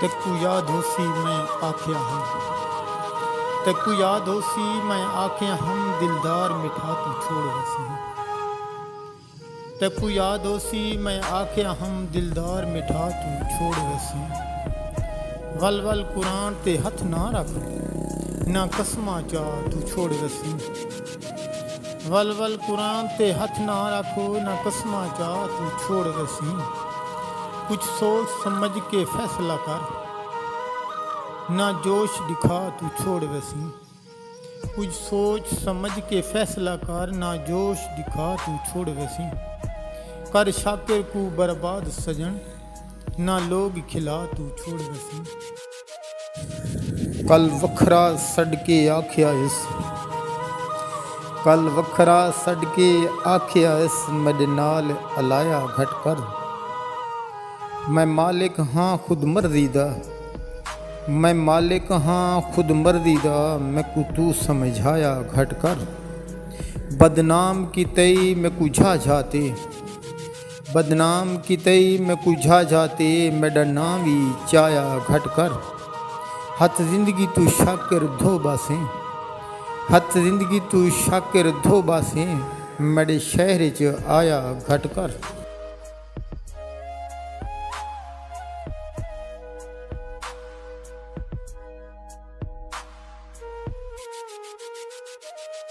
तेकू याद होसी मैं आख्या हम, तेकू याद होसी मैं आख्या हम, दिलदार मिठा तू छोड़ वसी। तेकू याद होसी मैं आख्या हम, दिलदार मिठा तू छोड़ वसी। वल वल कुरान ते हथ ना रख, ना कसमा चा तू छोड़ वसी। वल वल कुरान ते हथ ना रखो, ना कसमा चा तू छोड़ वसी। कुछ सोच समझ के फैसला कर, ना जोश दिखा तू छोड़ वसी। कुछ सोच समझ के फैसला कर, ना जोश दिखा तू छोड़ वसी। कर शाकिर को बर्बाद सजन, ना लोग खिला तू छोड़ वसी। कल वखरा सड़के आख्या इस, कल वखरा सड़के आख्या इस, मेरे नाल अलाया घट कर। मैं मालिक हाँ खुद मर्जी दा, मैं मालिक हाँ खुद मर्जी दा, मैं को तू समझाया घट कर। बदनाम की तई मैं कुझा जाते, बदनाम की तई मैं कुझा जाते, मेरा नाम ही चाया घट कर। हथ जिंदगी तू शाकिर धो बासे, हथ जिंदगी तू शाकिर धो बासे, मेरे शहर च आया घट कर।